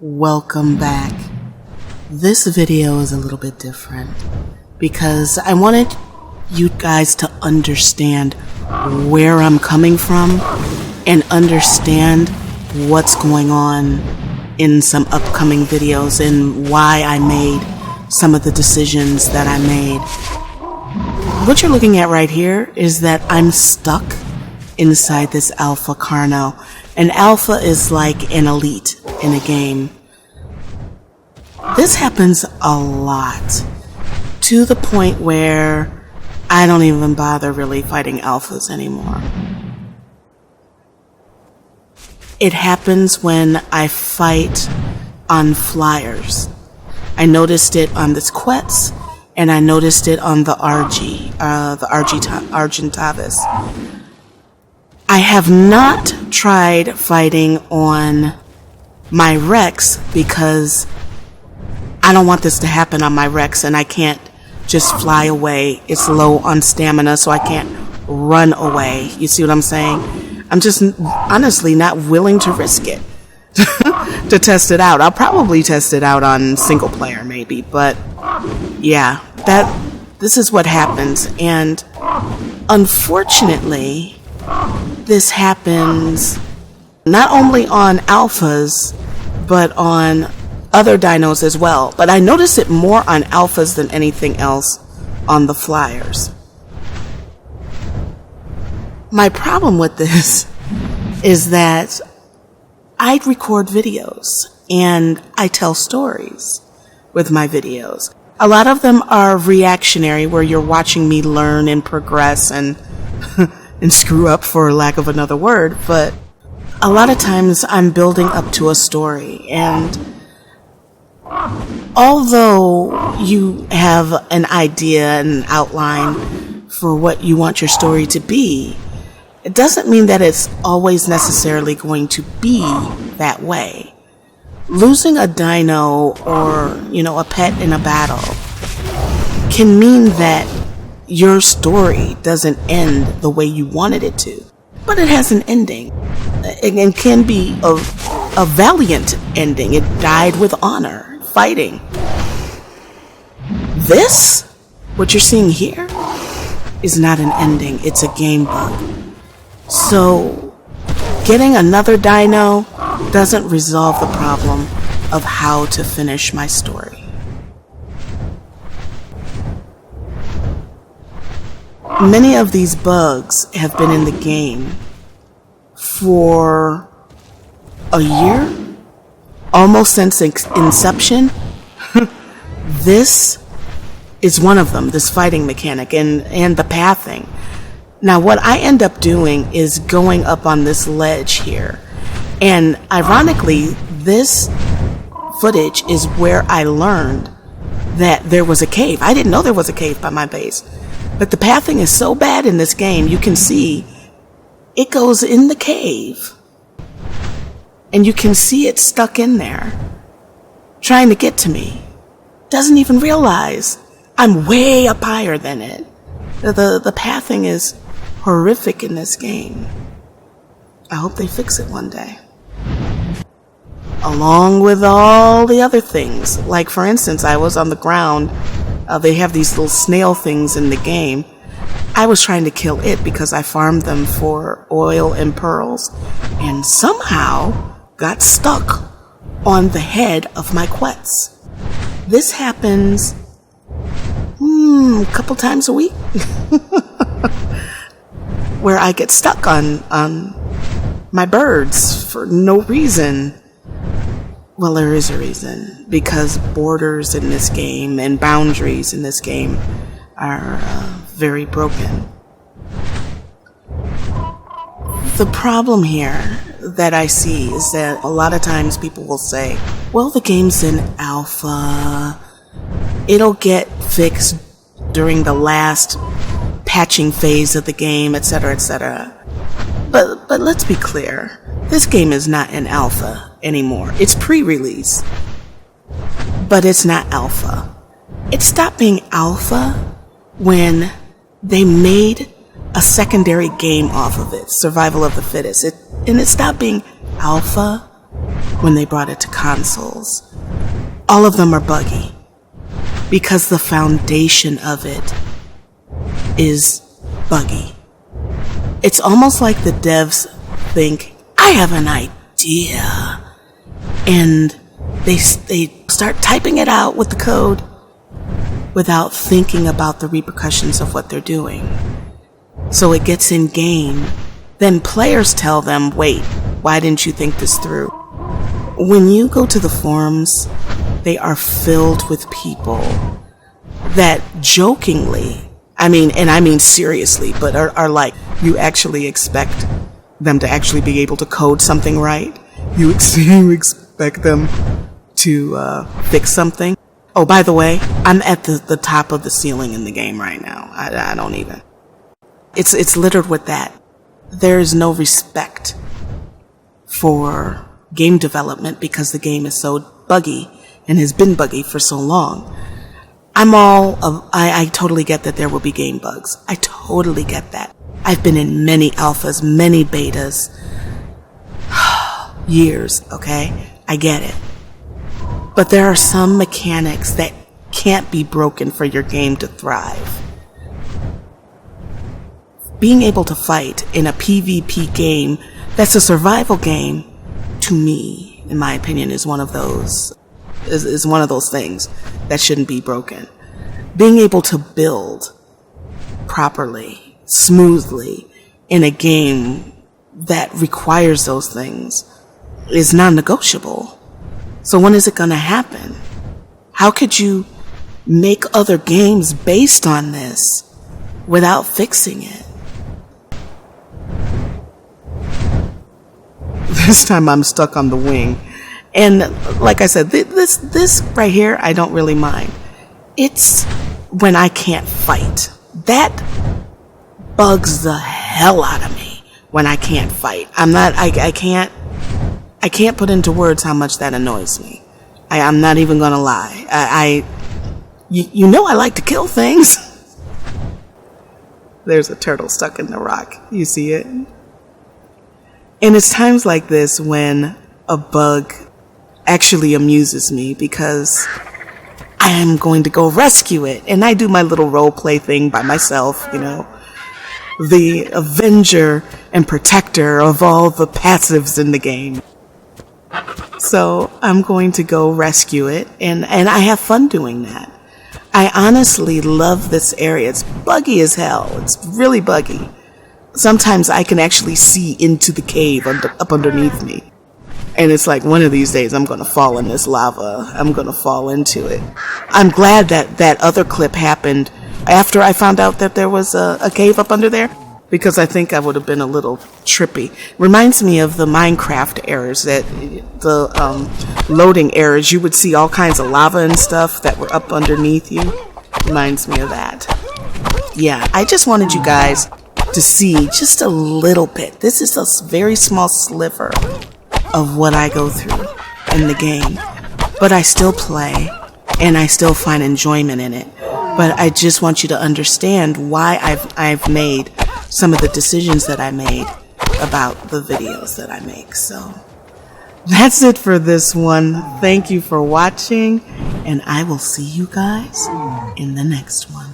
Welcome back. This video is a little bit different because I wanted you guys to understand where I'm coming from and understand what's going on in some upcoming videos and why I made some of the decisions that I made. What you're looking at right here is that I'm stuck inside this alpha Carno. An alpha is like an elite in a game. This happens a lot, to the point where I don't even bother really fighting alphas anymore. It happens when I fight on flyers. I noticed it on this Quetz, and I noticed it on the Argentavis. I have not tried fighting on my Rex because I don't want this to happen on my Rex, and I can't just fly away. It's low on stamina, so I can't run away. You see what I'm saying? I'm just honestly not willing to risk it to test it out. I'll probably test it out on single player maybe, but yeah, this is what happens. And unfortunately, this happens not only on alphas, but on other dinos as well. But I notice it more on alphas than anything else on the flyers. My problem with this is that I record videos and I tell stories with my videos. A lot of them are reactionary, where you're watching me learn and progress and and screw up, for lack of another word, but a lot of times I'm building up to a story, and although you have an idea and an outline for what you want your story to be, it doesn't mean that it's always necessarily going to be that way. Losing a dino or, a pet in a battle can mean that your story doesn't end the way you wanted it to, but it has an ending. It can be a valiant ending. It died with honor, fighting. This, what you're seeing here, is not an ending. It's a game bug. So getting another dino doesn't resolve the problem of how to finish my story. Many of these bugs have been in the game for a year, almost since inception. This is one of them, this fighting mechanic and the pathing. Now, what I end up doing is going up on this ledge here. And ironically, this footage is where I learned that there was a cave. I didn't know there was a cave by my base. But the pathing is so bad in this game, you can see it goes in the cave. And you can see it stuck in there, trying to get to me. Doesn't even realize I'm way up higher than it. The pathing is horrific in this game. I hope they fix it one day. Along with all the other things. Like, for instance, I was on the ground. They have these little snail things in the game. I was trying to kill it because I farmed them for oil and pearls, and somehow got stuck on the head of my Quetz. This happens a couple times a week. Where I get stuck on my birds for no reason. Well, there is a reason, because borders in this game and boundaries in this game are very broken. The problem here that I see is that a lot of times people will say, well, the game's in alpha. It'll get fixed during the last patching phase of the game, etc., etc. But let's be clear. This game is not in alpha anymore. It's pre-release, but it's not alpha. It stopped being alpha when they made a secondary game off of it, Survival of the Fittest. And it stopped being alpha when they brought it to consoles. All of them are buggy because the foundation of it is buggy. It's almost like the devs think, I have an idea, and they start typing it out with the code without thinking about the repercussions of what they're doing. So it gets in game. Then players tell them, wait, why didn't you think this through? When you go to the forums, they are filled with people that jokingly, I mean seriously, but are like, you actually expect them to actually be able to code something right? You expect them to fix something? Oh, by the way, I'm at the top of the ceiling in the game right now. I don't even. It's littered with that. There is no respect for game development because the game is so buggy and has been buggy for so long. I totally get that there will be game bugs. I totally get that. I've been in many alphas, many betas. Years, okay? I get it. But there are some mechanics that can't be broken for your game to thrive. Being able to fight in a PvP game that's a survival game, to me, in my opinion, is one of those things that shouldn't be broken. Being able to build properly, smoothly, in a game that requires those things is non-negotiable. So when is it going to happen? How could you make other games based on this without fixing it? This time I'm stuck on the wing. And like I said, this right here, I don't really mind. It's when I can't fight. That bugs the hell out of me when I can't fight. I can't put into words how much that annoys me. I'm not even gonna lie. You know I like to kill things. There's a turtle stuck in the rock. You see it? And it's times like this when a bug actually amuses me because I am going to go rescue it. And I do my little role play thing by myself, you know. The avenger and protector of all the passives in the game. So I'm going to go rescue it, and I have fun doing that. I honestly love this area. It's buggy as hell. It's really buggy. Sometimes I can actually see into the cave up underneath me. And it's like, one of these days I'm going to fall in this lava. I'm going to fall into it. I'm glad that other clip happened after I found out that there was a cave up under there, because I think I would have been a little trippy. Reminds me of the Minecraft errors, that the loading errors. You would see all kinds of lava and stuff that were up underneath you. Reminds me of that. Yeah, I just wanted you guys to see just a little bit. This is a very small sliver of what I go through in the game. But I still play, and I still find enjoyment in it. But I just want you to understand why I've made some of the decisions that I made about the videos that I make. So that's it for this one. Thank you for watching, and I will see you guys in the next one.